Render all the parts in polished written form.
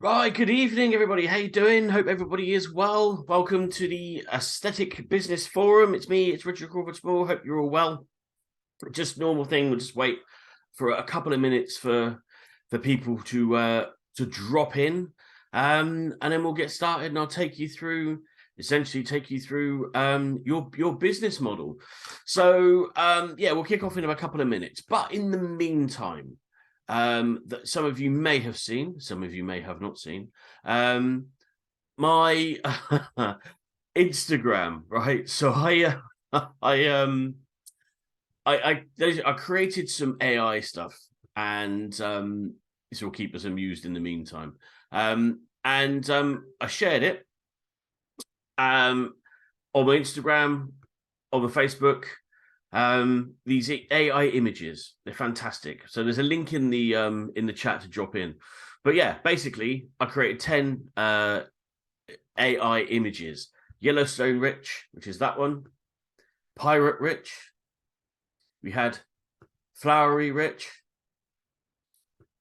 Right, good evening, everybody. How you doing? Hope everybody is well. Welcome to the Aesthetic Business Forum. It's Richard Crawford Small. Hope you're all well. Just normal thing. We'll just wait for a couple of minutes for people to drop in, and then we'll get started. And I'll essentially take you through your business model. So yeah, we'll kick off in a couple of minutes. But in the meantime, that some of you may have seen, some of you may have not seen, my Instagram, right? So I created some AI stuff, and this will keep us amused in the meantime. And I shared it on my Instagram, on my Facebook. These AI images, they're fantastic. So there's a link in the chat to drop in. But yeah, basically I created 10 AI images. Yellowstone Rich, which is that one. Pirate Rich. We had Flowery Rich.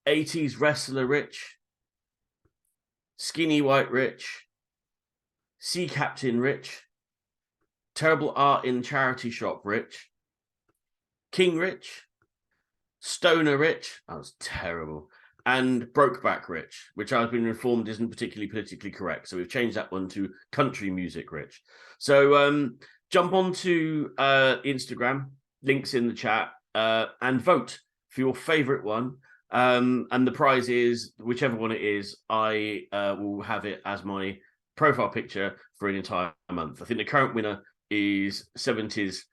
80s Wrestler Rich. Skinny White Rich. Sea Captain Rich. Terrible Art in Charity Shop Rich. King Rich, Stoner Rich, that was terrible, and Brokeback Rich, which I've been informed isn't particularly politically correct. So we've changed that one to Country Music Rich. So jump onto Instagram, links in the chat, and vote for your favorite one. And the prize is, whichever one it is, I will have it as my profile picture for an entire month. I think the current winner is 70s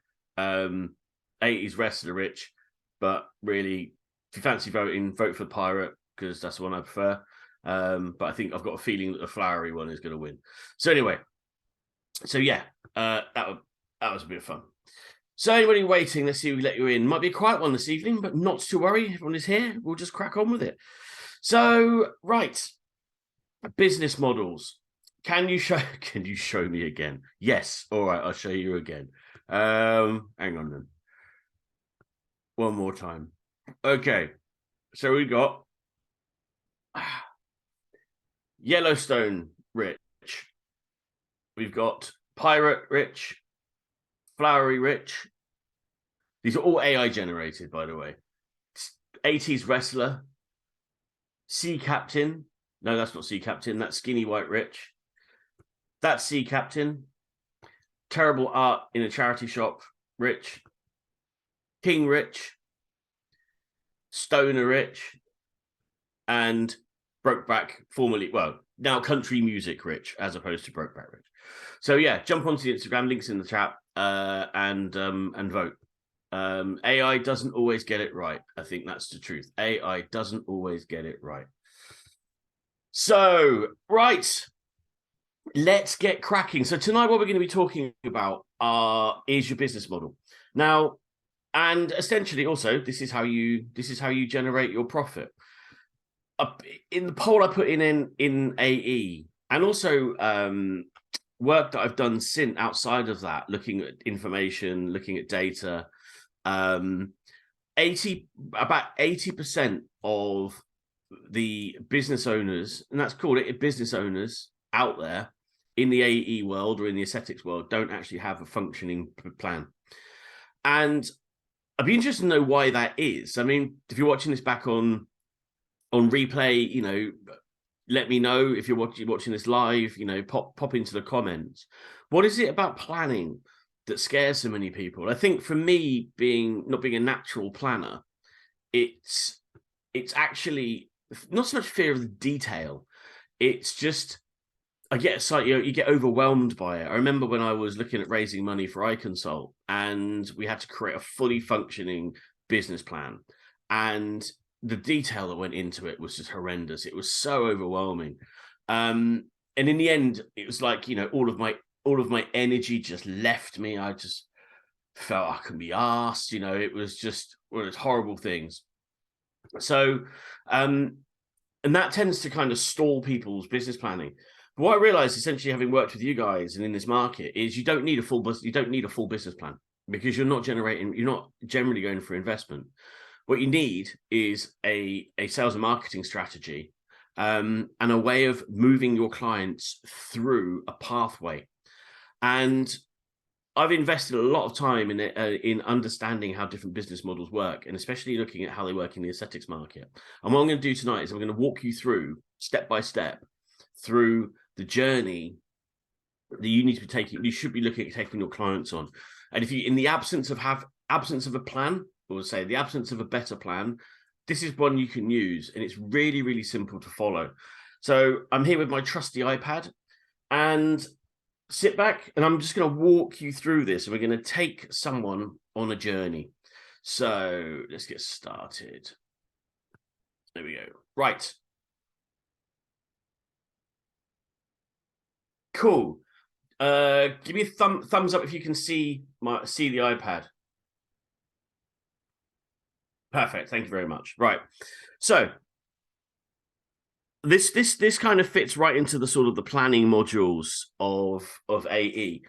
80s Wrestler Rich, but really, if you fancy voting, vote for the Pirate, because that's the one I prefer. But I think I've got a feeling that the Flowery one is going to win. So anyway, so yeah, that was a bit of fun. So anybody waiting, let's see if we let you in. Might be a quiet one this evening, but not to worry. Everyone is here. We'll just crack on with it. So, right, business models. Can you show me again? Yes. All right, I'll show you again. Hang on then. One more time. Okay, so we got Yellowstone Rich. We've got Pirate Rich, Flowery Rich. These are all AI generated, by the way. 80s Wrestler, Sea Captain. No, that's not Sea Captain. That's Skinny White Rich. That's Sea Captain. Terrible Art in a Charity Shop Rich. King Rich, Stoner Rich, and Brokeback, formerly, well, now Country Music Rich, as opposed to Brokeback Rich. So yeah, jump onto the Instagram, links in the chat, and vote. AI doesn't always get it right. I think that's the truth. AI doesn't always get it right. So, right, let's get cracking. So tonight, what we're going to be talking about is your business model. Now, and essentially, also, this is how you generate your profit. In the poll I put in AE, and also work that I've done since outside of that, looking at information, looking at data, about 80% of the business owners, and that's called it, business owners out there in the AE world or in the aesthetics world, don't actually have a functioning plan. And I'd be interested to know why that is. I mean, if you're watching this back on replay, let me know. If you're watching this live, pop into the comments. What is it about planning that scares so many people? I think for me, not being a natural planner, it's actually not so much fear of the detail. It's just I get you get overwhelmed by it. I remember when I was looking at raising money for iConsult, and we had to create a fully functioning business plan, and the detail that went into it was just horrendous. It was so overwhelming, and in the end, it was like all of my energy just left me. I just felt I couldn't be asked. It was just one of those horrible things. So, and that tends to kind of stall people's business planning. But what I realized, essentially, having worked with you guys and in this market, is you don't need a full business plan, because you're not generally going for investment. What you need is a sales and marketing strategy and a way of moving your clients through a pathway. And I've invested a lot of time in understanding how different business models work, and especially looking at how they work in the aesthetics market. And what I'm going to do tonight is I'm going to walk you through step by step through the journey that you need to be taking. You should be looking at taking your clients on. And if you, in the absence of a plan, or say the absence of a better plan, this is one you can use, and it's really, really simple to follow. So I'm here with my trusty iPad, and sit back, and I'm just going to walk you through this, and we're going to take someone on a journey. So let's get started. There we go. Right. Cool. Give me a thumbs up if you can see the iPad. Perfect. Thank you very much. Right. So this kind of fits right into the sort of the planning modules of AE.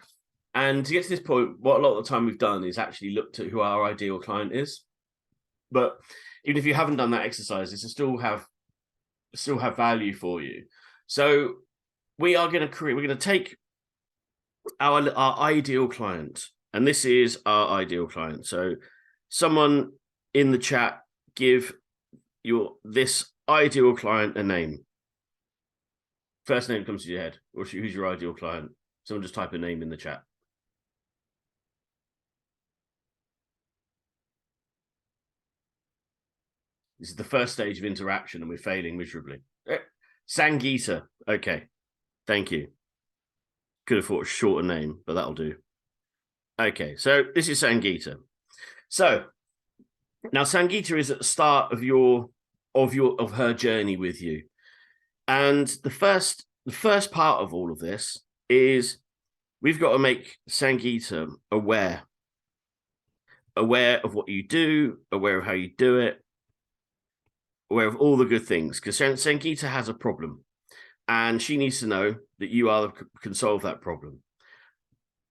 And to get to this point, what a lot of the time we've done is actually looked at who our ideal client is. But even if you haven't done that exercise, this will still have value for you. So we're going to take our ideal client, and this is our ideal client. So someone in the chat, give this ideal client a name. First name comes to your head, or who's your ideal client? Someone just type a name in the chat. This is the first stage of interaction, and we're failing miserably. Sangeeta. Okay. Thank you. Could have thought a shorter name, but that'll do. Okay, so this is Sangeeta. So now Sangeeta is at the start of her journey with you. And the first part of all of this is we've got to make Sangeeta aware of what you do, aware of how you do it, aware of all the good things, because Sangeeta has a problem, and she needs to know that you can solve that problem.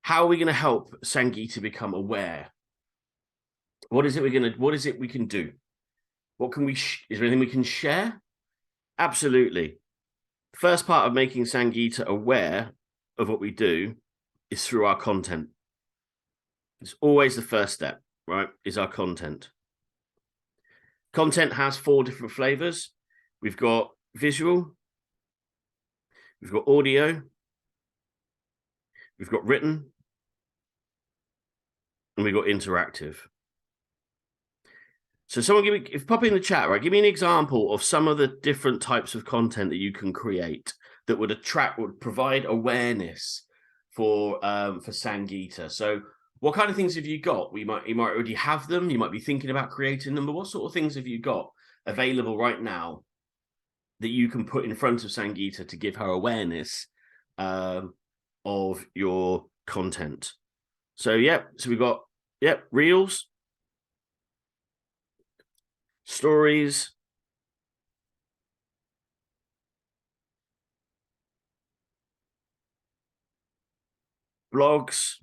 How are we going to help Sangeeta become aware? What is it we can do? What can we? Is there anything we can share? Absolutely. First part of making Sangeeta aware of what we do is through our content. It's always the first step, right? Is our content. Content has 4 different flavors. We've got visual, we've got audio, we've got written, and we've got interactive. So someone pop in the chat, right? Give me an example of some of the different types of content that you can create that would provide awareness for Sangeeta. So what kind of things have you got? You might already have them. You might be thinking about creating them, but what sort of things have you got available right now that you can put in front of Sangeeta to give her awareness of your content? So we've got reels, stories, blogs,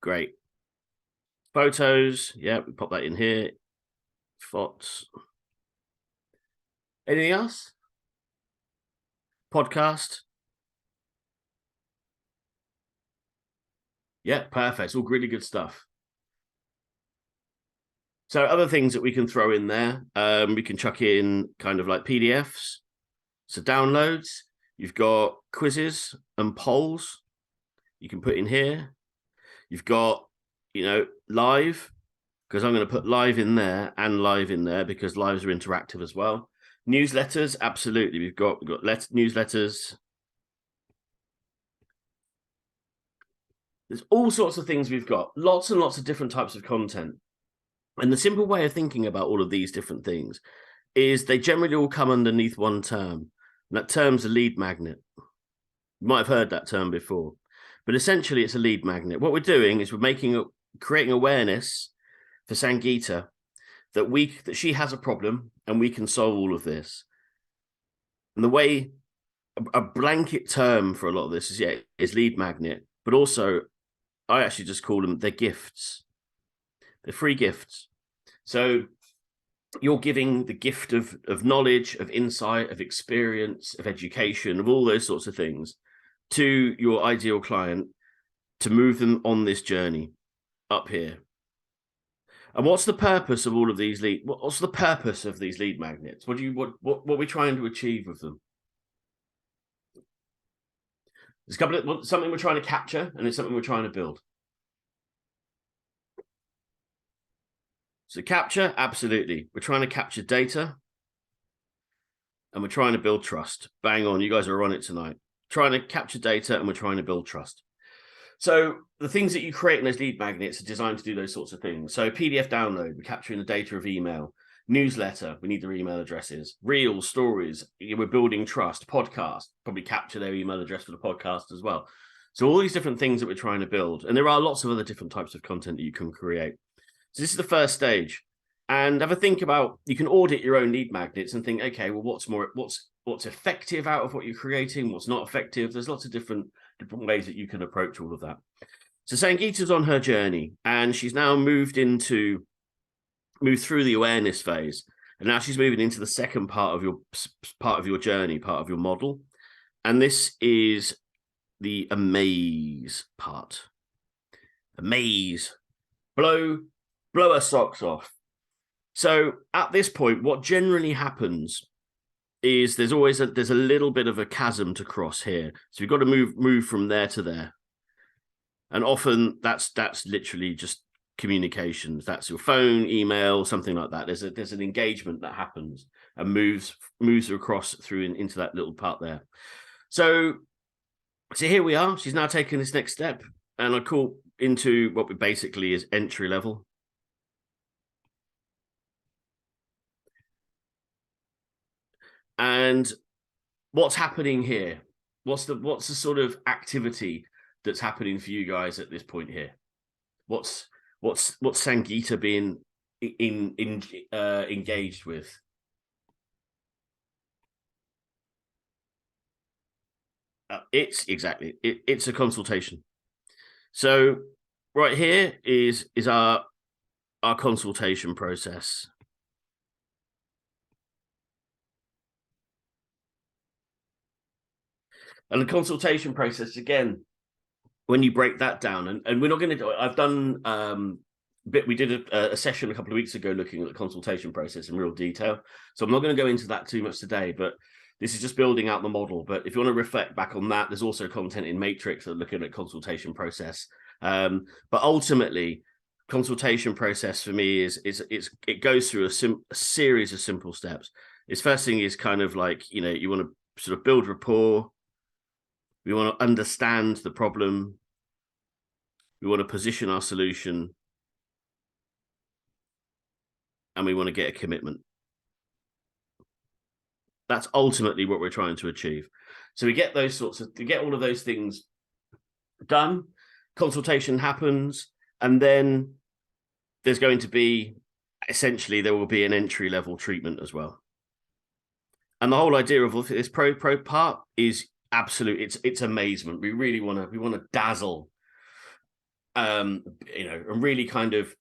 great, photos, we pop that in here, photos. Anything else? Podcast. Yeah, perfect. It's all really good stuff. So other things that we can throw in there, we can chuck in kind of like PDFs. So downloads, you've got quizzes and polls you can put in here. You've got, live, because I'm going to put live in there and live in there because lives are interactive as well. Newsletters, absolutely. We've got newsletters. There's all sorts of things we've got. Lots and lots of different types of content. And the simple way of thinking about all of these different things is they generally all come underneath one term. And that term's a lead magnet. You might have heard that term before. But essentially, it's a lead magnet. What we're doing is we're creating awareness for Sangeeta that she has a problem and we can solve all of this. And the way a blanket term for a lot of this is lead magnet, but also I actually just call them, they're gifts. They're free gifts. So you're giving the gift of knowledge, of insight, of experience, of education, of all those sorts of things to your ideal client to move them on this journey up here. And what's the purpose of all of these what's the purpose of these lead magnets? What are we trying to achieve with them? There's a couple of something we're trying to capture, and it's something we're trying to build. So capture, absolutely. We're trying to capture data, and we're trying to build trust. Bang on, you guys are on it tonight. Trying to capture data, and we're trying to build trust. So the things that you create in those lead magnets are designed to do those sorts of things. So PDF download, we're capturing the data of email. Newsletter, we need their email addresses. Reels, stories, we're building trust. Podcast, probably capture their email address for the podcast as well. So all these different things that we're trying to build. And there are lots of other different types of content that you can create. So this is the first stage. And have a think about, you can audit your own lead magnets and think, okay, well, what's effective out of what you're creating? What's not effective? There's lots of different ways that you can approach all of that. So Sangeeta's on her journey, and she's now moved through the awareness phase, and now she's moving into the second part of your journey, part of your model, and this is the amaze part. Amaze, blow her socks off. So at this point, what generally happens is there's a little bit of a chasm to cross here. So you've got to move from there to there. And often that's literally just communications. That's your phone, email, something like that. There's an engagement that happens and moves across through into that little part there. So here we are. She's now taken this next step, and I call into what we basically is entry level. And what's happening here? What's the sort of activity that's happening for you guys at this point here? What's Sangeeta being engaged with? It's a consultation. So right here is our consultation process. And the consultation process, again, when you break that down, and we're not going to do it, I've done we did a session a couple of weeks ago looking at the consultation process in real detail. So I'm not going to go into that too much today, but this is just building out the model. But if you want to reflect back on that, there's also content in Matrix that are looking at consultation process. But ultimately, consultation process for me it goes through a series of simple steps. Its first thing is kind of like, you want to sort of build rapport. We want to understand the problem. We want to position our solution. And we want to get a commitment. That's ultimately what we're trying to achieve. So we get all of those things done. Consultation happens, and then there's going to be, essentially, there will be an entry level treatment as well. And the whole idea of this pro part is absolute. It's amazement. We really want to dazzle, and really kind of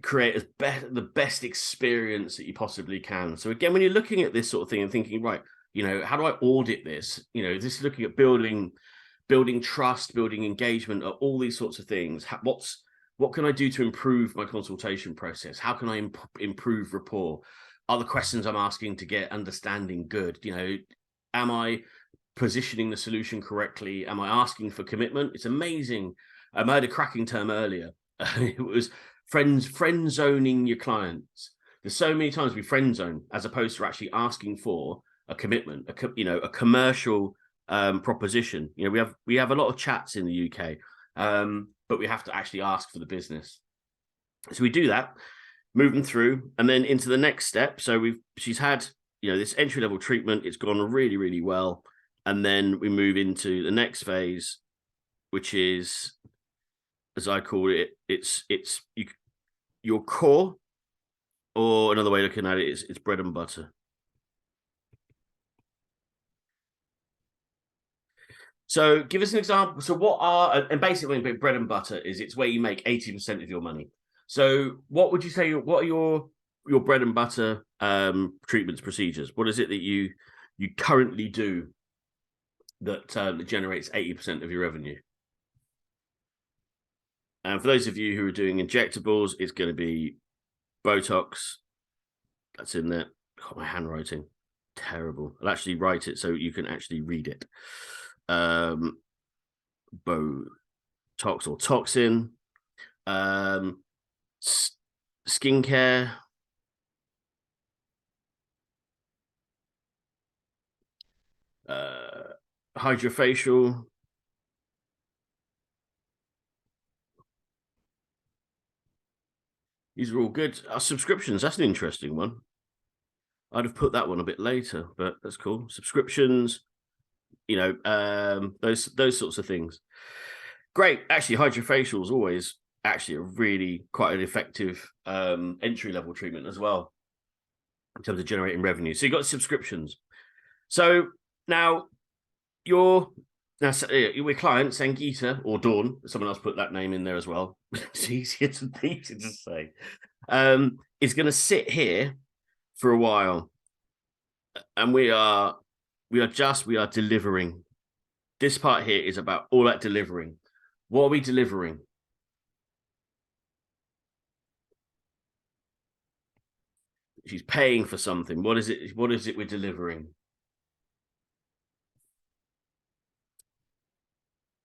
create the best experience that you possibly can. So again, when you're looking at this sort of thing and thinking, right, how do I audit this? This is looking at building trust, building engagement, all these sorts of things. What can I do to improve my consultation process? How can I improve rapport? Are the questions I'm asking to get understanding good? Am I positioning the solution correctly? Am I asking for commitment? It's amazing. I heard a cracking term earlier. It was friend zoning your clients. There's so many times we friend zone as opposed to actually asking for a commitment, a commercial proposition. We have a lot of chats in the UK, but we have to actually ask for the business. So we do that, move them through, and then into the next step. So she's had this entry level treatment. It's gone really, really well, and then we move into the next phase, which is, as I call it, it's your core, or another way of looking at it is it's bread and butter. So give us an example. So and basically bread and butter is, it's where you make 80% of your money. So what would you say, what are your your bread and butter treatments, procedures. What is it that you currently do that generates 80% of your revenue? And for those of you who are doing injectables, it's going to be Botox. That's in there. God, my handwriting, terrible. I'll actually write it so you can actually read it. Botox or toxin, skincare, hydrofacial. These are all good. Subscriptions, that's an interesting one. I'd have put that one a bit later, but that's cool. Subscriptions, those sorts of things. Great. Actually, hydrofacial is always actually a really quite an effective entry level treatment as well in terms of generating revenue. So you've got subscriptions. So now we're client Sangeeta or Dawn. Someone else put that name in there as well. It's easier to say. Is going to sit here for a while, and we are delivering. This part here is about all that delivering. What are we delivering? She's paying for something. What is it? What is it we're delivering?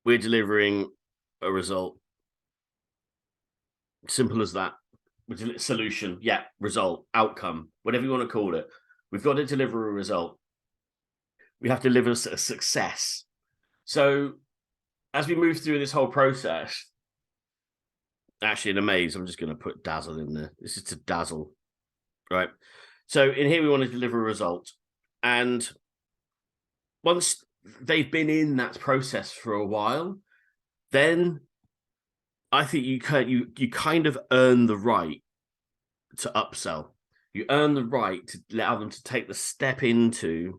We're delivering a result. Simple as that. Solution, yeah, result, outcome, whatever you want to call it. We've got to deliver a result. We have to deliver a success. So as we move through this whole process, actually in a maze, I'm just going to put dazzle in there. This is to dazzle, right? So in here, we want to deliver a result. And once they've been in that process for a while, then I think you kind of earn the right to upsell. You earn the right to allow them to take the step into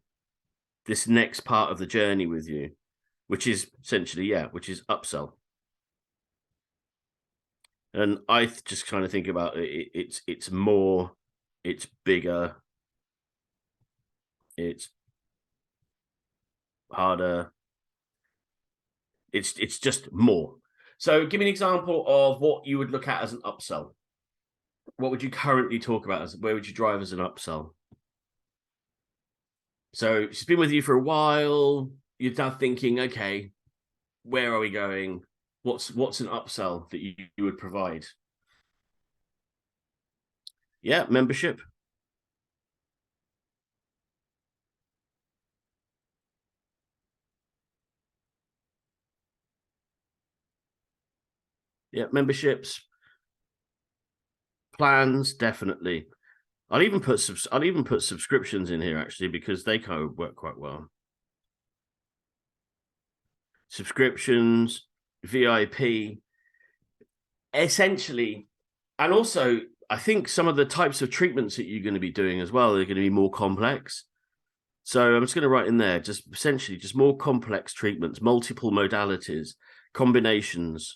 this next part of the journey with you, which is essentially, which is upsell. And I just kind of think about it, it's more, it's bigger, it's harder, it's just more. So give me an example of what you would look at as an upsell. What would you currently talk about as, where would you drive as an upsell? So she's been with you for a while. You're now thinking, okay, where are we going? What's an upsell that you would provide? Yeah, membership. Yeah, memberships, plans, definitely. I'll even put subscriptions in here actually, because they kind of work quite well. Subscriptions, VIP, essentially, and also I think some of the types of treatments that you're going to be doing as well are going to be more complex. So I'm just going to write in there, just essentially just more complex treatments, multiple modalities, combinations.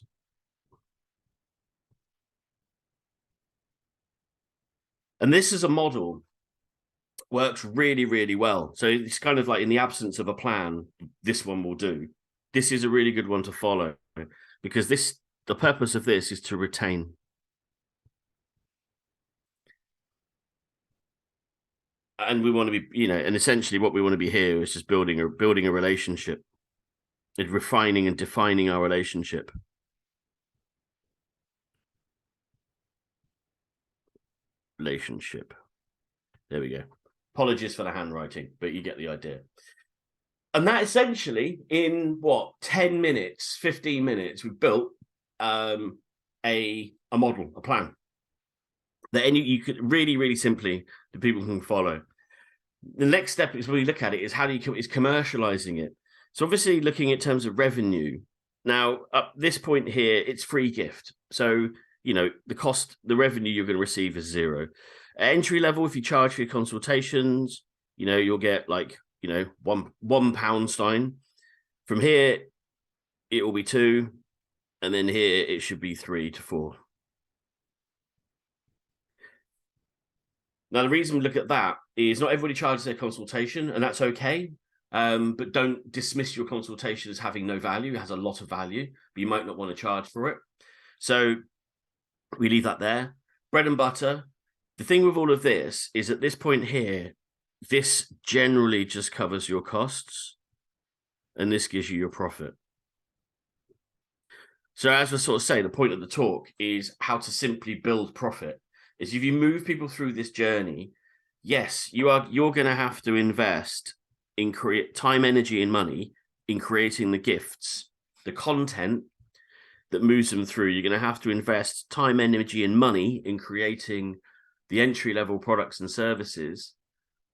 And this is a model, works really, really well. So it's kind of like in the absence of a plan, this one will do. This is a really good one to follow, because the purpose of this is to retain. And we want to be, and essentially what we want to be here is just building a relationship, and refining and defining our relationship. There we go. Apologies for the handwriting, but you get the idea. And that essentially, in 10 minutes, 15 minutes, we've built a model, a plan that you could really, really simply, the people can follow. The next step is when we look at it is how do you is commercializing it. So obviously looking in terms of revenue. Now, up this point here, it's free gift. So, the revenue you're going to receive is zero. At entry level, if you charge for your consultations, you'll get like, £1. From here, it will be 2. And then here, it should be 3 to 4. Now, the reason we look at that is not everybody charges their consultation, and that's okay. But don't dismiss your consultation as having no value. It has a lot of value, but you might not want to charge for it. So we leave that there. Bread and butter. The thing with all of this is at this point here, this generally just covers your costs, and this gives you your profit. So as we sort of say, the point of the talk is how to simply build profit. Is if you move people through this journey, yes, you're going to have to invest in create time, energy, and money in creating the gifts, the content that moves them through. You're going to have to invest time, energy, and money in creating the entry-level products and services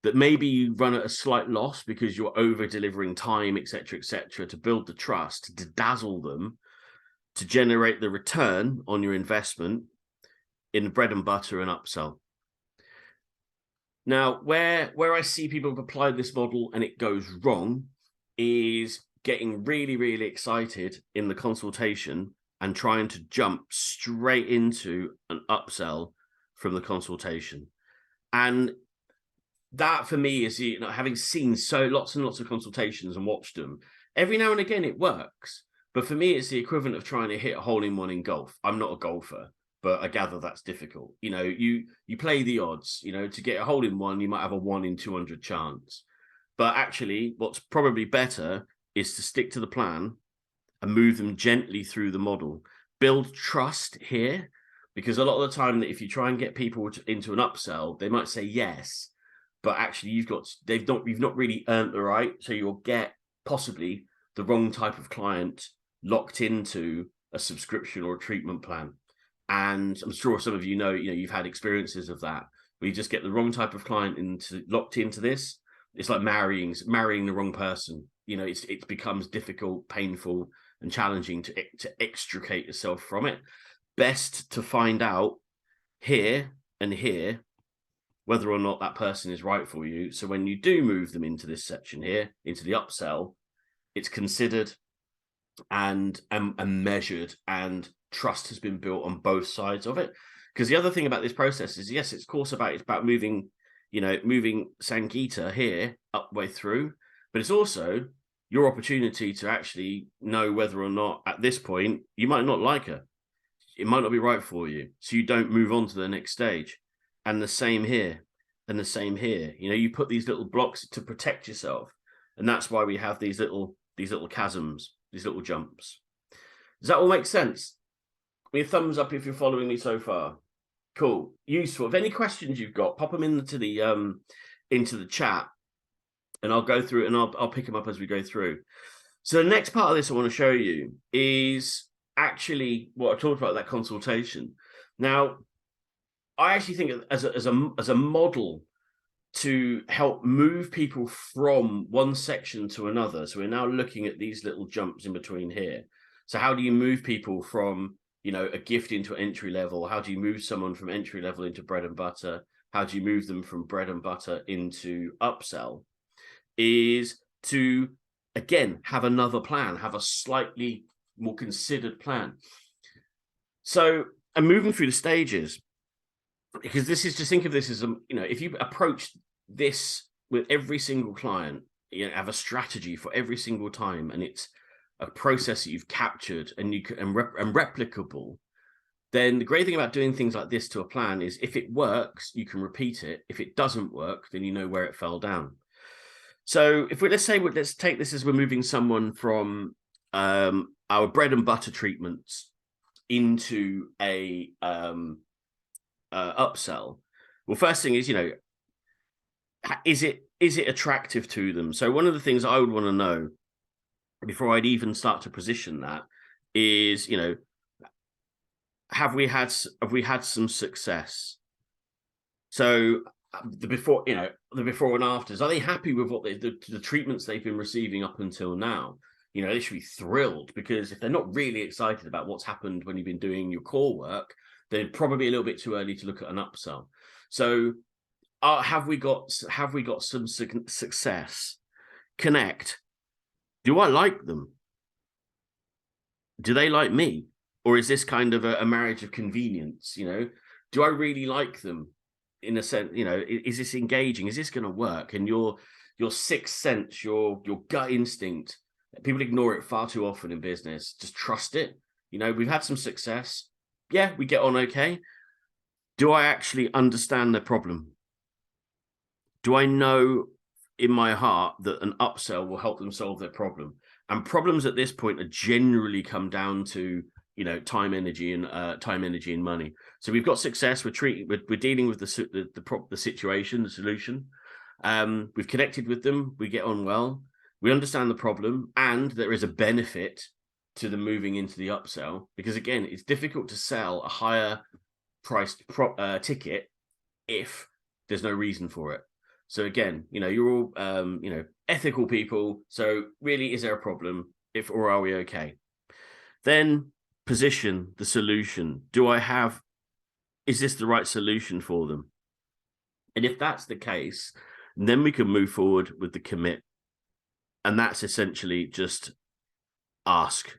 that maybe you run at a slight loss because you're over delivering time, etc., to build the trust, to dazzle them, to generate the return on your investment in bread and butter and upsell. Now, where I see people have applied this model and it goes wrong is getting really, really excited in the consultation and trying to jump straight into an upsell from the consultation. And that for me is, you know, having seen so lots and lots of consultations and watched them, every now and again it works. But for me, it's the equivalent of trying to hit a hole in one in golf. I'm not a golfer, but I gather that's difficult. You know, you play the odds, you know, to get a hole in one, you might have a 1 in 200 chance. But actually, what's probably better is to stick to the plan and move them gently through the model. Build trust here, because a lot of the time that if you try and get people into an upsell, they might say yes, but actually you've not really earned the right. So you'll get possibly the wrong type of client locked into a subscription or a treatment plan. And I'm sure some of you know, you've had experiences of that, where you just get the wrong type of client locked into this. It's like marrying the wrong person. You know, it becomes difficult, painful, and challenging to extricate yourself from it. Best to find out here and here whether or not that person is right for you. So when you do move them into this section here, into the upsell, it's considered and measured, and trust has been built on both sides of it. Because the other thing about this process is, yes, it's about moving Sangeeta here up way through, but it's also your opportunity to actually know whether or not at this point you might not like her. It might not be right for you, so you don't move on to the next stage. And the same here, and the same here. You know, you put these little blocks to protect yourself, and that's why we have these little chasms, these little jumps. Does that all make sense? Give me a thumbs up if you're following me so far. Cool, useful. If any questions you've got, pop them into the chat, and I'll go through it, and I'll pick them up as we go through. So the next part of this I want to show you is actually what I talked about, that consultation. Now, I actually think as a model to help move people from one section to another. So we're now looking at these little jumps in between here. So how do you move people from, you know, a gift into entry level? How do you move someone from entry level into bread and butter? How do you move them from bread and butter into upsell? Is to, again, have another plan, have a slightly more considered plan. So I'm moving through the stages, because this is, just think of this as, if you approach this with every single client, have a strategy for every single time, and it's a process that you've captured and replicable, then the great thing about doing things like this to a plan is, if it works, you can repeat it. If it doesn't work, then you know where it fell down. So let's take this as we're moving someone from our bread and butter treatments into a upsell. Well, first thing is, is it attractive to them? So one of the things I would want to know before I'd even start to position that is, have we had some success? So the before and afters, are they happy with what the treatments they've been receiving up until now? They should be thrilled, because if they're not really excited about what's happened when you've been doing your core work, then probably a little bit too early to look at an upsell. So have we got some success? Connect. Do I like them? Do they like me? Or is this kind of a marriage of convenience? Do I really like them? in a sense, is this engaging? Is this going to work? And your sixth sense, your gut instinct, people ignore it far too often in business. Just trust it. We've had some success. Yeah, we get on okay. Do I actually understand the problem? Do I know in my heart that an upsell will help them solve their problem? And problems at this point are generally come down to time, energy, and money. So we've got success. We're dealing with the situation, the solution. We've connected with them. We get on well. We understand the problem, and there is a benefit to them moving into the upsell, because again, it's difficult to sell a higher priced ticket if there's no reason for it. So again, you're all ethical people. So really, is there a problem? Or are we okay? Then position the solution. Is this the right solution for them? And if that's the case, then we can move forward with the commit. And that's essentially just ask.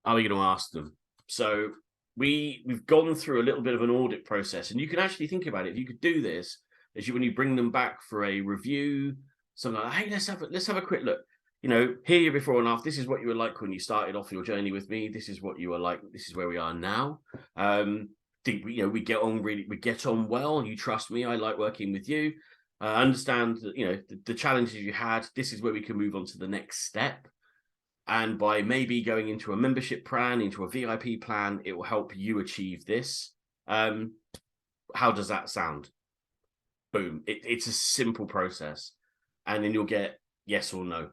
Are we going to ask them? So we've gone through a little bit of an audit process, and you can actually think about it. If you could do this, when you bring them back for a review, something like, hey, let's have a quick look. Here you before and after. This is what you were like when you started off your journey with me. This is what you were like. This is where we are now. We get on well. You trust me. I like working with you. I understand that, the challenges you had. This is where we can move on to the next step. And by maybe going into a membership plan, into a VIP plan, it will help you achieve this. How does that sound? Boom. It's a simple process. And then you'll get yes or no.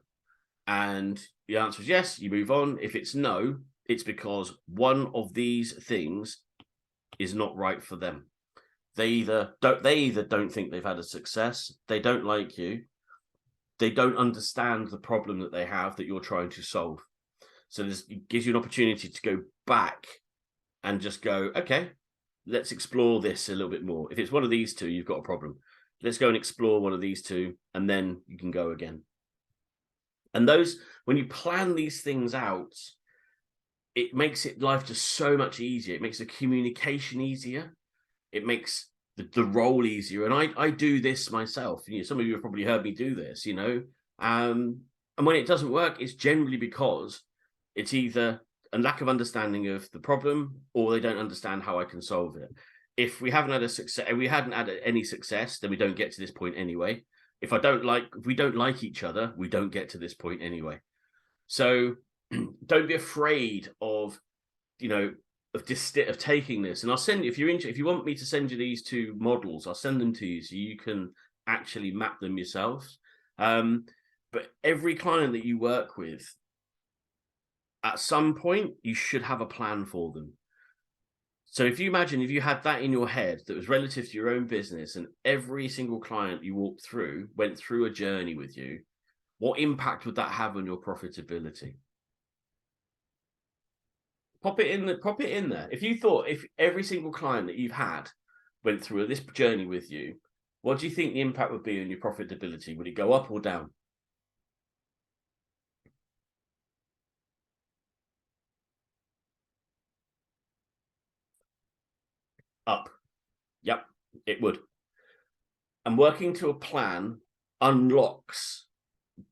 And the answer is yes, you move on. If it's no, it's because one of these things is not right for them. They either don't think they've had a success, they don't like you, they don't understand the problem that they have that you're trying to solve. So it gives you an opportunity to go back and just go, okay, let's explore this a little bit more. If it's one of these two, you've got a problem. Let's go and explore one of these two, and then you can go again. And when you plan these things out, it makes life just so much easier. It makes the communication easier. It makes the role easier. And I do this myself. Some of you have probably heard me do this, and when it doesn't work, it's generally because it's either a lack of understanding of the problem, or they don't understand how I can solve it. If we hadn't had any success, then we don't get to this point anyway. If we don't like each other, we don't get to this point anyway. So don't be afraid of taking this. And I'll send you, if you want me to send you these two models, I'll send them to you so you can actually map them yourselves. But every client that you work with, at some point, you should have a plan for them. So if you imagine if you had that in your head that was relative to your own business, and every single client you walked through went through a journey with you, what impact would that have on your profitability? Pop it in there. If every single client that you've had went through this journey with you, what do you think the impact would be on your profitability? Would it go up or down? Up. Yep, it would. And working to a plan unlocks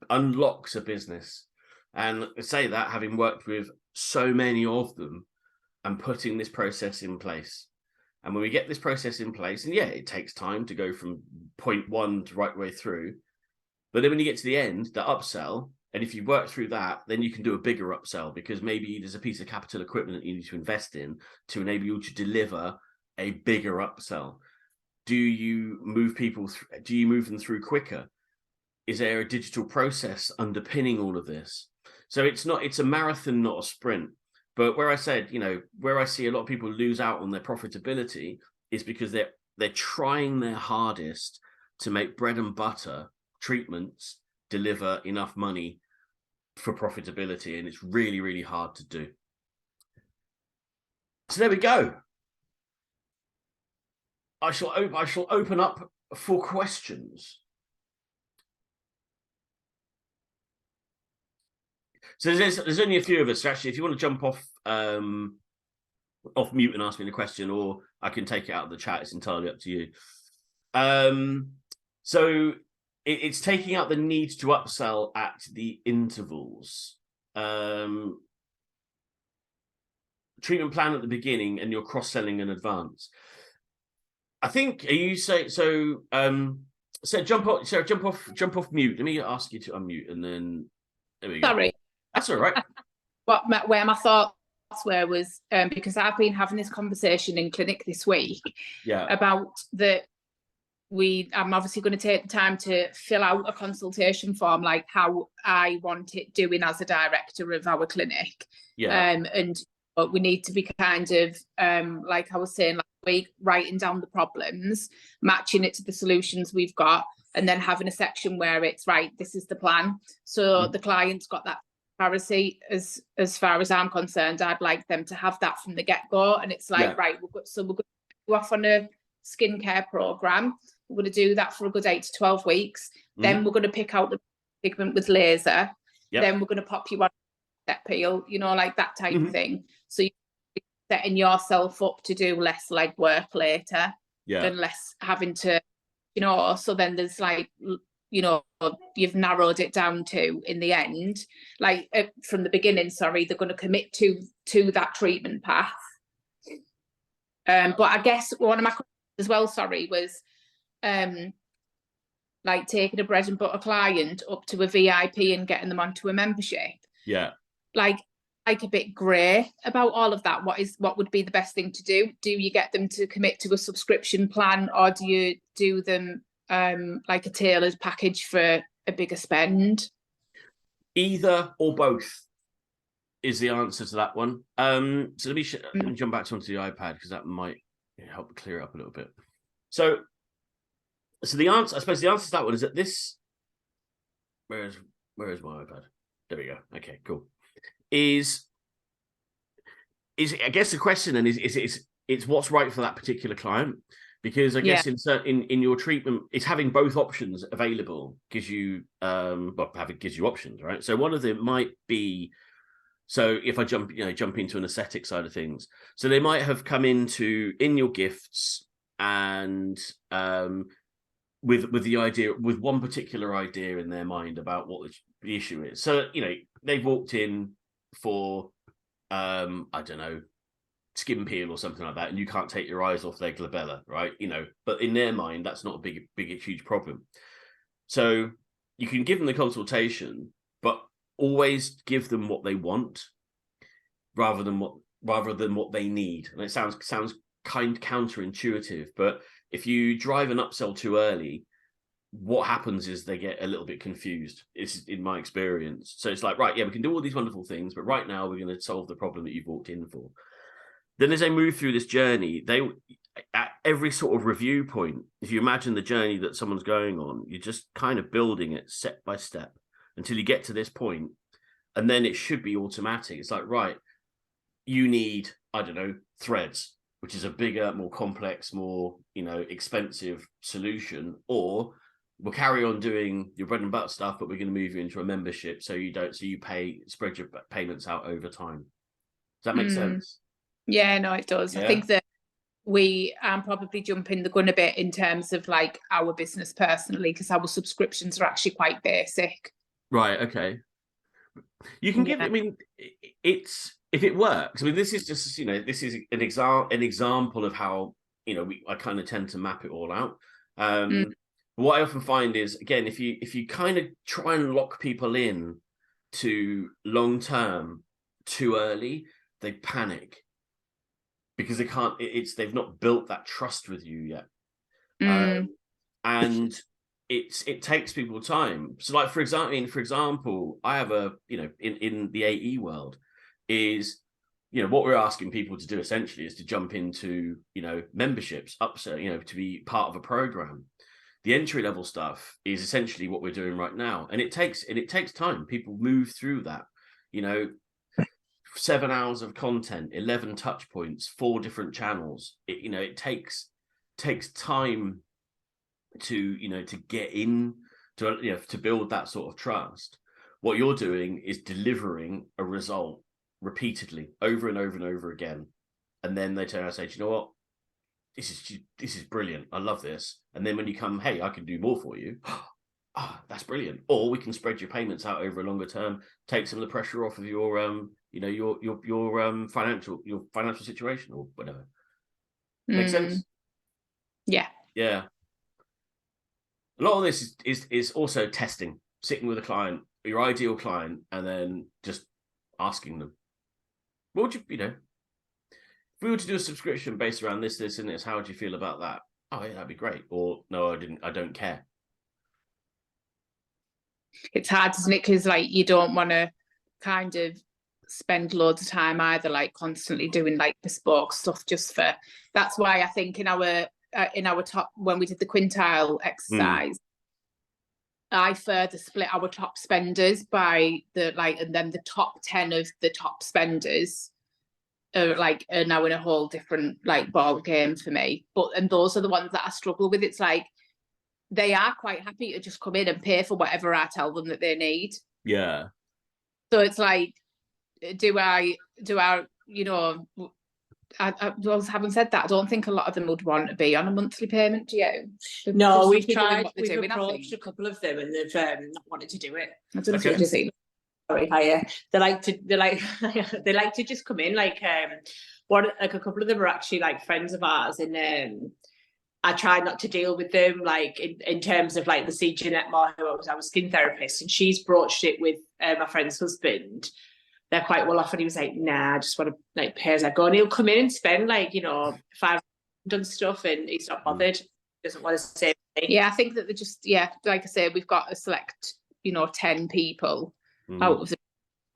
a business. And I say that having worked with so many of them and putting this process in place. And when we get this process in place, and yeah, it takes time to go from point one to right way through. But then when you get to the end, the upsell, and if you work through that, then you can do a bigger upsell, because maybe there's a piece of capital equipment that you need to invest in to enable you to deliver a bigger upsell. Do you move them through quicker? Is there a digital process underpinning all of this? So it's a marathon, not a sprint. But where I said, where I see a lot of people lose out on their profitability is because they're trying their hardest to make bread and butter treatments deliver enough money for profitability, and it's really, really hard to do. So there we go. I shall open up for questions. So there's only a few of us. So actually, if you want to jump off mute and ask me the question, or I can take it out of the chat. It's entirely up to you. So it's taking out the need to upsell at the intervals. Treatment plan at the beginning, and you're cross-selling in advance. I think, are you say so? So jump off mute. Let me ask you to unmute, and then there we go. Sorry, that's all right. Where my thoughts were was because I've been having this conversation in clinic this week. Yeah. About I'm obviously going to take the time to fill out a consultation form, like how I want it doing as a director of our clinic. Yeah. But we need to be kind of, like I was saying, like writing down the problems, matching it to the solutions we've got, and then having a section where it's right, this is the plan. So the client's got that transparency. As far as I'm concerned, I'd like them to have that from the get-go. And it's like, right, we're going to go off on a skincare program. We're going to do that for a good 8 to 12 weeks. Then we're going to pick out the pigment with laser. Then we're going to pop you on that peel, like that type of thing. So you're setting yourself up to do less legwork later, and less having to, so then there's like, you've narrowed it down to, in the end, like from the beginning, they're going to commit to that treatment path. But I guess one of my questions as well, was like taking a bread and butter client up to a VIP and getting them onto a membership. Yeah. Like a bit grey about all of that. What would be the best thing to do? Do you get them to commit to a subscription plan, or do you do them like a tailored package for a bigger spend? Either or both is the answer to that one. So let me jump back onto the iPad, because that might help clear it up a little bit. So the answer, I suppose, the answer to that one is that this. Where is my iPad? There we go. Okay, cool. Is I guess the question then is it's what's right for that particular client, because I guess in your treatment, it's having both options available gives you gives you options, right? So one of them might be, so if I jump into an aesthetic side of things, so they might have come in your gifts and with the idea, with one particular idea in their mind about what the issue is. So they've walked in for I don't know, skin peel or something like that, and you can't take your eyes off their glabella, right? But in their mind, that's not a big huge problem. So you can give them the consultation, but always give them what they want rather than what they need. And it sounds kind counterintuitive, but if you drive an upsell too early, what happens is they get a little bit confused. It's in my experience. So it's like, right, we can do all these wonderful things, but right now we're going to solve the problem that you've walked in for. Then as they move through this journey, at every sort of review point, if you imagine the journey that someone's going on, you're just kind of building it step by step until you get to this point, and then it should be automatic. It's like, right, you need, I don't know, threads, which is a bigger, more complex, more expensive solution, or we'll carry on doing your bread and butter stuff, but we're going to move you into a membership, so you spread your payments out over time. Does that make sense? Yeah, no, it does. Yeah. I think that we probably jumping the gun a bit in terms of like our business personally, because our subscriptions are actually quite basic. Right. Okay. You can give. I mean, it's, if it works. I mean, this is just this is an example of how I kind of tend to map it all out. What I often find is, again, if you kind of try and lock people in to long term too early, they panic because they've not built that trust with you yet. And it takes people time. So like, for example, I have in the AE world is, what we're asking people to do essentially is to jump into, memberships, upsell, to be part of a program. The entry level stuff is essentially what we're doing right now. And it takes time. People move through that, 7 hours of content, 11 touch points, 4 different channels. It takes time to get in to build that sort of trust. What you're doing is delivering a result repeatedly over and over and over again. And then they turn around and say, do you know what? this is brilliant. I love this. And then when you come, hey, I can do more for you. That's brilliant. Or we can spread your payments out over a longer term, take some of the pressure off of your your financial situation or whatever. Make sense? Yeah. Yeah. A lot of this is also testing, sitting with a client, your ideal client, and then just asking them, what would if we were to do a subscription based around this, and this, how would you feel about that? Oh yeah, that'd be great. Or no, I don't care. It's hard, isn't it? Because like you don't want to kind of spend loads of time either like constantly doing like bespoke stuff just for. That's why I think in our top, when we did the quintile exercise, I further split our top spenders by and then the top 10 of the top spenders are now in a whole different like ball game for me. And those are the ones that I struggle with. It's like they are quite happy to just come in and pay for whatever I tell them that they need. Yeah. So it's like, do I having said that, I don't think a lot of them would want to be on a monthly payment. Do you? No, we've tried. We've approached a couple of them, and they've not wanted to do it. I don't know if you just think. Sorry, they like to just come in. Like a couple of them are actually like friends of ours, and I tried not to deal with them like in terms of like the C Jeanette Moore, who was our skin therapist, and she's broached it with my friend's husband. They're quite well off, and he was like, nah, I just want to like pay as I go. And he'll come in and spend like, $500 on stuff, and he's not bothered. He doesn't want to save money. Yeah, I think that they're just, like I say, we've got a select, 10 people out of the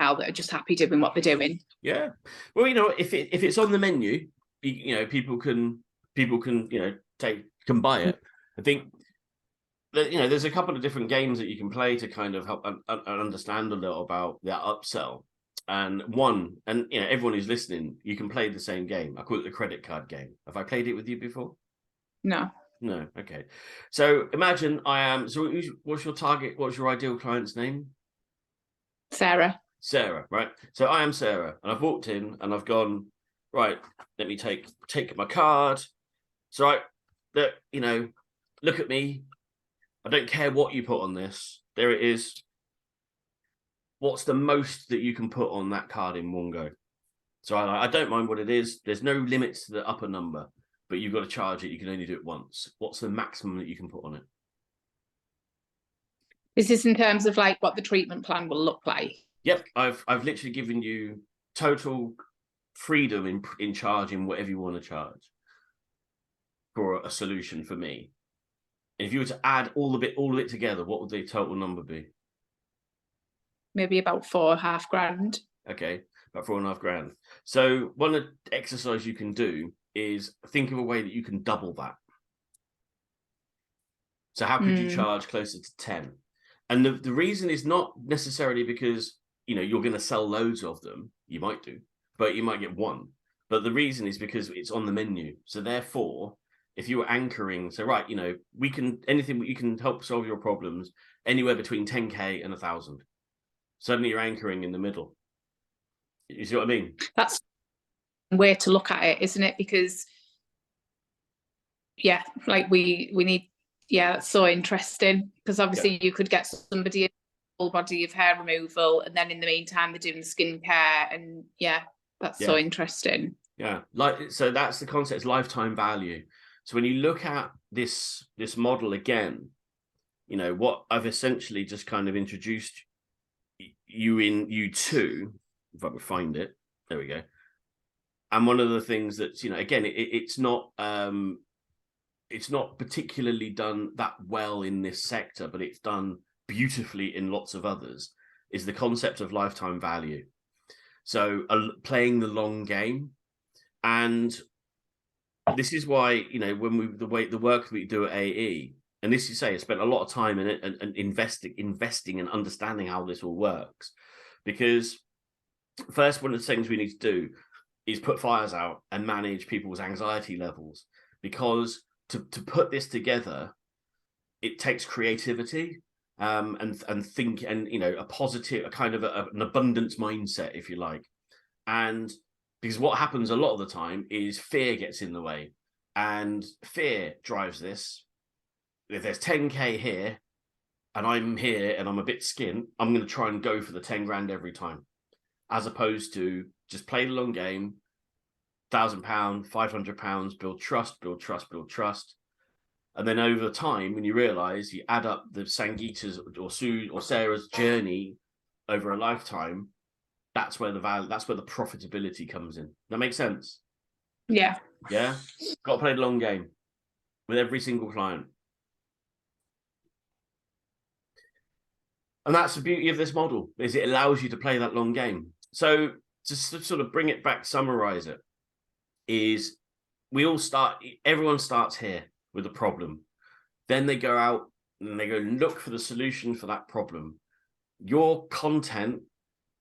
now that are just happy doing what they're doing. Yeah. Well, if it's on the menu, people can can buy it. I think that, there's a couple of different games that you can play to kind of help understand a little about that upsell. And everyone who's listening, you can play the same game. I call it the credit card game. Have I played it with you before? No. Okay. So imagine I am. So what's your target? What's your ideal client's name? Sarah, right? So I am Sarah, and I've walked in and I've gone, right, let me take my card. So look at me. I don't care what you put on this. There it is. What's the most that you can put on that card in one go? So I don't mind what it is. There's no limits to the upper number, but you've got to charge it. You can only do it once. What's the maximum that you can put on it? Is this in terms of like what the treatment plan will look like? Yep, I've literally given you total freedom in charging whatever you want to charge for a solution for me. And if you were to add all of it together, what would the total number be? Maybe about $4,500. Okay, about $4,500. So one exercise you can do is think of a way that you can double that. So how could you charge closer to 10? And the reason is not necessarily because you're going to sell loads of them. You might do, but you might get one. But the reason is because it's on the menu. So therefore, if you were anchoring, so right, we can help solve your problems anywhere between 10K and 1,000. Suddenly you're anchoring in the middle. You see what I mean? That's a way to look at it, isn't it? Because like we need, that's so interesting, because obviously you could get somebody full body of hair removal, and then in the meantime they're doing the skincare, and that's so interesting. So that's the concept, lifetime value. So when you look at this model again, what I've essentially just kind of introduced you to, if I could find it, there we go. And one of the things that's, again, it's not particularly done that well in this sector, but it's done beautifully in lots of others, is the concept of lifetime value. So playing the long game. And this is why, when the work we do at AE, and this, you say, I spent a lot of time in it and investing and understanding how this all works. Because first, one of the things we need to do is put fires out and manage people's anxiety levels. Because to put this together, it takes creativity and think, and a positive, a kind of an abundance mindset, if you like. And because what happens a lot of the time is fear gets in the way. And fear drives this. If there's 10K here and I'm here and I'm a bit skint, I'm going to try and go for the 10 grand every time, as opposed to just play the long game, £1,000, £500, build trust, build trust, build trust. And then over time, when you realize, you add up the Sangeeta's or Sue or Sarah's journey over a lifetime, that's where the value, that's where the profitability comes in. That makes sense? Yeah. Yeah. Got to play the long game with every single client. And that's the beauty of this model, is it allows you to play that long game. So just to sort of bring it back, summarize it, is everyone starts here with a problem. Then they go out and they go look for the solution for that problem. Your content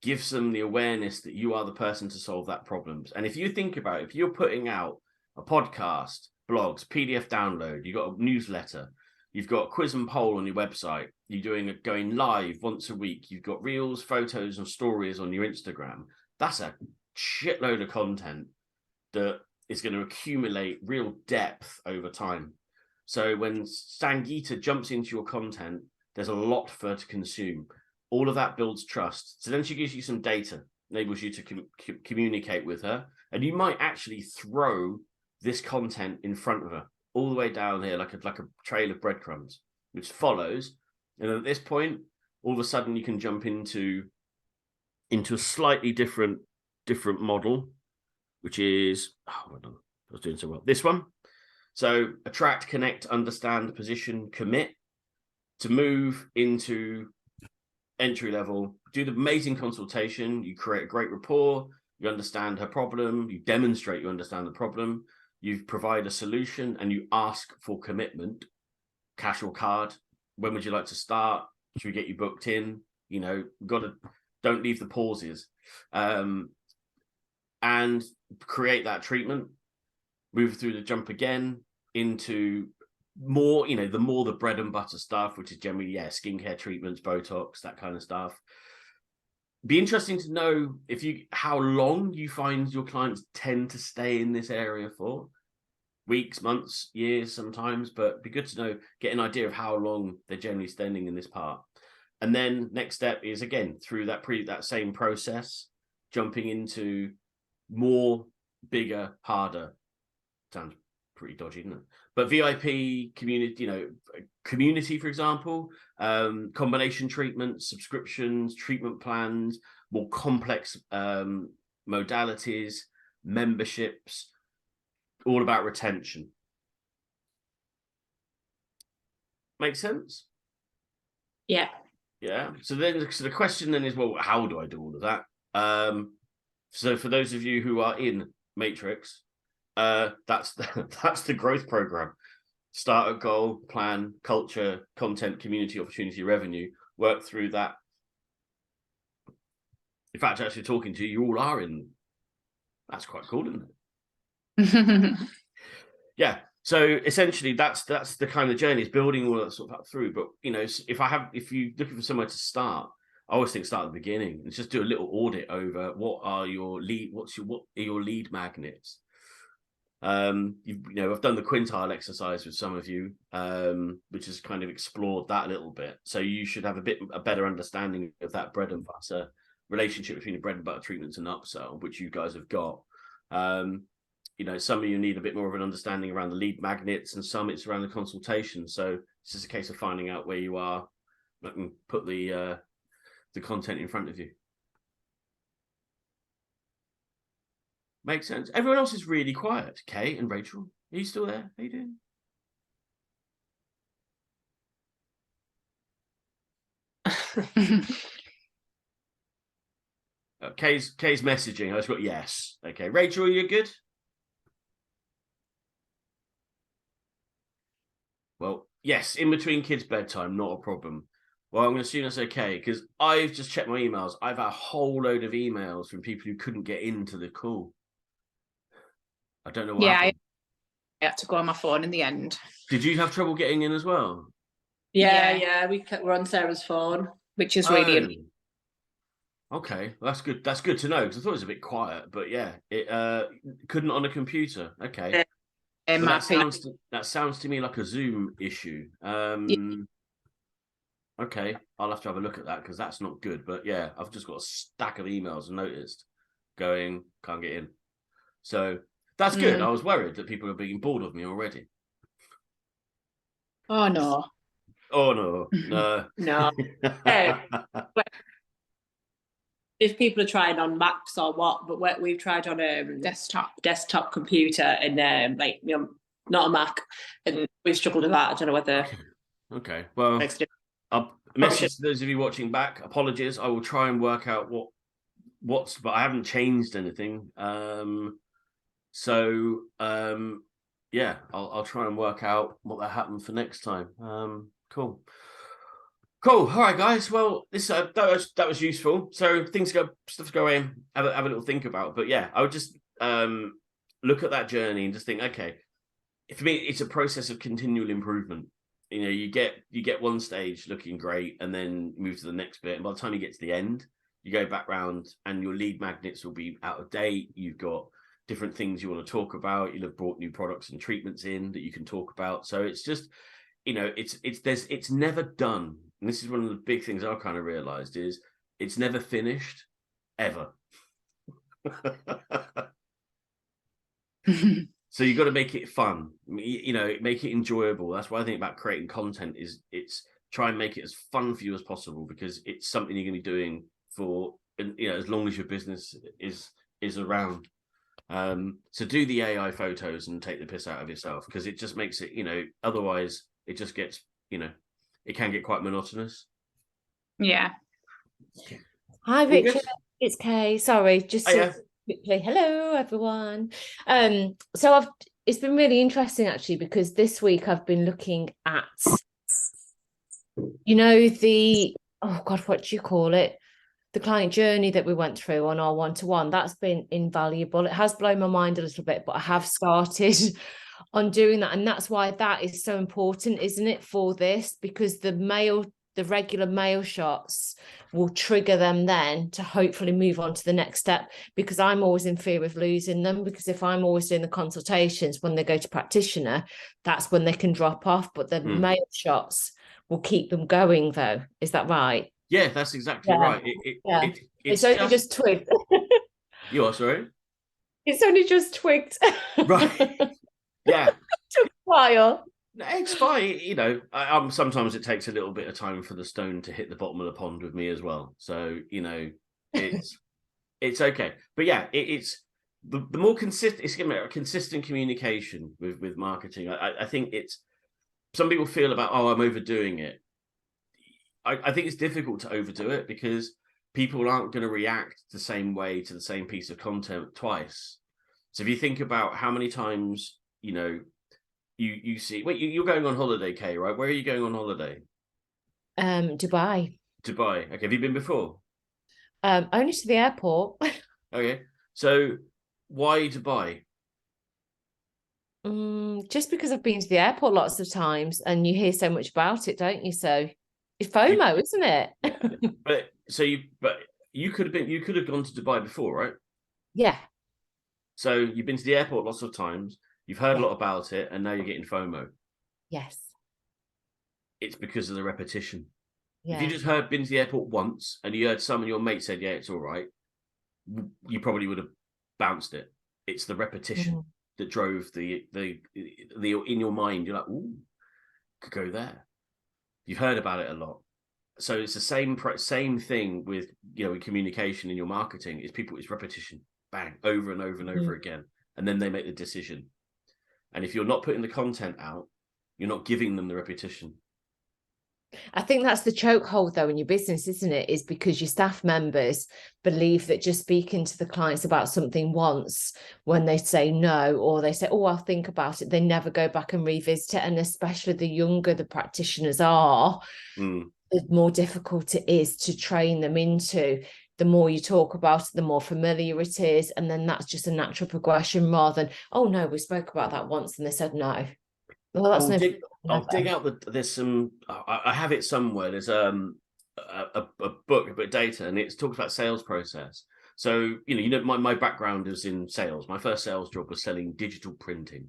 gives them the awareness that you are the person to solve that problem. And if you think about it, if you're putting out a podcast, blogs, PDF download, you've got a newsletter, you've got a quiz and poll on your website, you're going live once a week, you've got reels, photos, and stories on your Instagram. That's a shitload of content that is going to accumulate real depth over time. So when Sangeeta jumps into your content, there's a lot for her to consume. All of that builds trust. So then she gives you some data, enables you to communicate with her, and you might actually throw this content in front of her all the way down here, like a trail of breadcrumbs, which follows. And at this point, all of a sudden, you can jump into a slightly different model, which is, oh, well done. I was doing so well. This one. So attract, connect, understand, position, commit, to move into entry level, do the amazing consultation, you create a great rapport, you understand her problem, you demonstrate you understand the problem, you provide a solution, and you ask for commitment, cash or card. When would you like to start? Should we get you booked in? You know, don't leave the pauses. And create that treatment, move through the jump again into more, the more the bread and butter stuff, which is generally, skincare treatments, Botox, that kind of stuff. Be interesting to know how long you find your clients tend to stay in this area for. Weeks, months, years sometimes, but it'd be good to know, get an idea of how long they're generally standing in this part. And then next step is, again, through that same process, jumping into more, bigger, harder. Sounds pretty dodgy, isn't it? But VIP community, for example, combination treatments, subscriptions, treatment plans, more complex modalities, memberships, all about retention. Make sense? Yeah. Yeah. So the question then is, well, how do I do all of that? So for those of you who are in Matrix, that's the growth program. Start a goal, plan, culture, content, community, opportunity, revenue. Work through that. In fact, actually talking to you all are in. That's quite cool, isn't it? Yeah. So essentially, that's the kind of journey, is building all that sort of up through. But if you're looking for somewhere to start, I always think start at the beginning and just do a little audit over what are your lead magnets. I've done the quintile exercise with some of you, which has kind of explored that a little bit. So you should have a better understanding of that bread and butter relationship between the bread and butter treatments and upsell, which you guys have got. Some of you need a bit more of an understanding around the lead magnets, and some it's around the consultation. So it's just a case of finding out where you are and put the content in front of you. Makes sense. Everyone else is really quiet. Kay and Rachel, are you still there? How you doing? Kay's messaging. I just got yes. Okay, Rachel, are you good? Well, yes, in between kids' bedtime, not a problem. Well, I'm going to assume that's okay, because I've just checked my emails. I've had a whole load of emails from people who couldn't get into the call. I don't know what happened. I had to go on my phone in the end. Did you have trouble getting in as well? Yeah. We're on Sarah's phone, which is really okay. That's good. That's good to know, because I thought it was a bit quiet. But yeah, it couldn't on a computer. Okay. in But my that sounds to me like a Zoom issue. Okay, I'll have to have a look at that because that's not good. But yeah, I've just got a stack of emails and noticed going, can't get in. So that's good. I was worried that people are being bored of me already. Oh no. Oh no, no. No. If people are trying on Macs or what, but we've tried on a desktop computer and like, you know, not a Mac, and we've struggled with that. I don't know whether. Okay. Well, I'll message to those of you watching back. Apologies. I will try and work out but I haven't changed anything. Yeah, I'll try and work out what that happened for next time. Cool. All right, guys. Well, this that was useful. So stuff to go in, have a little think about. But yeah, I would just look at that journey and just think, okay, for me, it's a process of continual improvement. You know, you get one stage looking great, and then move to the next bit. And by the time you get to the end, you go back round, and your lead magnets will be out of date. You've got different things you want to talk about. You'll have brought new products and treatments in that you can talk about. So it's just, you know, it's never done. And this is one of the big things I've kind of realized is it's never finished, ever. So you've got to make it fun, you know, make it enjoyable. That's what I think about creating content is it's try and make it as fun for you as possible, because it's something you're going to be doing for, you know, as long as your business is around. So do the AI photos and take the piss out of yourself, because it just makes it, you know, otherwise it just gets, you know, it can get quite monotonous. Yeah. Hi, Richard. It's Kay. Sorry, just quickly. Hello, everyone. So it's been really interesting actually, because this week I've been looking at, you know, oh God, what do you call it? The client journey that we went through on our one-to-one. That's been invaluable. It has blown my mind a little bit, but I have started on doing that. And that's why that is so important, isn't it, for this? Because the regular mail shots will trigger them then to hopefully move on to the next step, because I'm always in fear of losing them, because if I'm always doing the consultations when they go to practitioner, that's when they can drop off. But the mail shots will keep them going though. Is that right? Yeah, that's exactly right. It's only just twigged. You are sorry? It's only just twigged. Right. Yeah. Took a while. It's fine, you know. Sometimes it takes a little bit of time for the stone to hit the bottom of the pond with me as well. So, you know, it's okay. But yeah, it's the more consistent. It's a consistent communication with marketing. I think it's, some people feel about, oh, I'm overdoing it. I think it's difficult to overdo it, because people aren't going to react the same way to the same piece of content twice. So if you think about how many times, you know, you see, wait, you're going on holiday, Kay, right? Where are you going on holiday? Dubai. Okay, have you been before? Only to the airport. Okay, so why Dubai? Just because I've been to the airport lots of times, and you hear so much about it, don't you? So it's FOMO, isn't it? But you could have gone to Dubai before, right? Yeah. So you've been to the airport lots of times. You've heard a lot about it, and now you're getting FOMO. Yes. It's because of the repetition. Yeah. If you just been to the airport once and you heard some of your mates said, yeah, it's all right, you probably would have bounced it. It's the repetition that drove the in your mind. You're like, ooh, could go there. You've heard about it a lot. So it's the same thing with, you know, with communication in your marketing. It's repetition, bang, over and over and over again. And then they make the decision. And if you're not putting the content out, you're not giving them the repetition. I think that's the chokehold though in your business, isn't it? Is because your staff members believe that just speaking to the clients about something once, when they say no, or they say, oh, I'll think about it, they never go back and revisit it. And especially the younger the practitioners are, the more difficult it is to train them into. The more you talk about it, the more familiar it is. And then that's just a natural progression, rather than, oh no, we spoke about that once and they said no. Well, that's I'll dig out there's some, I have it somewhere. There's a book about data, and it talks about sales process. So, you know, my background is in sales. My first sales job was selling digital printing.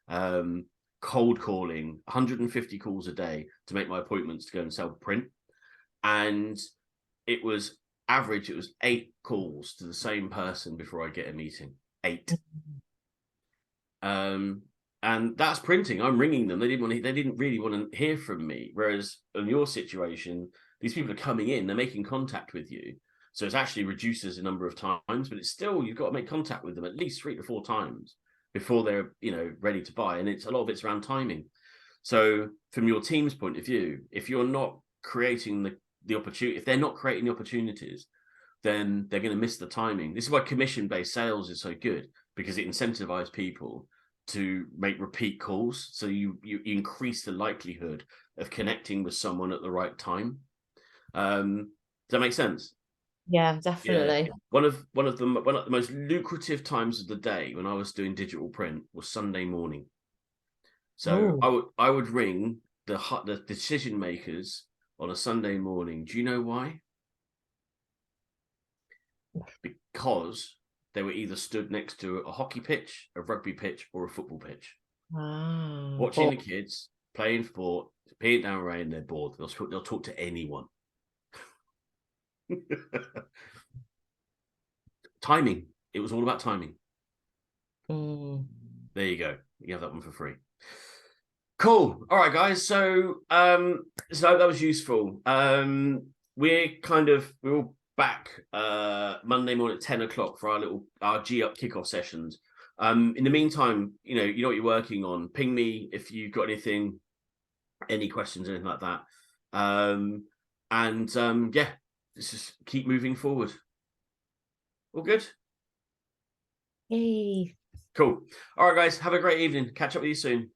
cold calling, 150 calls a day to make my appointments to go and sell print. And it was 8 calls to the same person before I get a meeting. 8. And that's printing. I'm ringing them. They didn't really want to hear from me. Whereas in your situation, these people are coming in, they're making contact with you. So it actually reduces the number of times, but it's still, you've got to make contact with them at least 3 to 4 times before they're, ready to buy. And it's a lot of it's around timing. So from your team's point of view, if you're not creating the opportunity, if they're not creating the opportunities, then they're going to miss the timing. This is why commission-based sales is so good, because it incentivizes people to make repeat calls. So you increase the likelihood of connecting with someone at the right time. Does that make sense? Yeah, definitely. Yeah. One of the most lucrative times of the day when I was doing digital print was Sunday morning. So I would ring the decision makers on a Sunday morning. Do you know why? Because they were either stood next to a hockey pitch, a rugby pitch, or a football pitch. Watching the kids playing sport, peeing down rain, they're bored. They'll talk to anyone. Timing. It was all about timing. There you go. You have that one for free. Cool. All right, guys. So that was useful. We're all back Monday morning at 10 o'clock for our G Up kickoff sessions. In the meantime, you know what you're working on. Ping me if you've got anything, any questions, anything like that. Yeah, let's just keep moving forward. All good? Yay. Cool. All right, guys. Have a great evening. Catch up with you soon.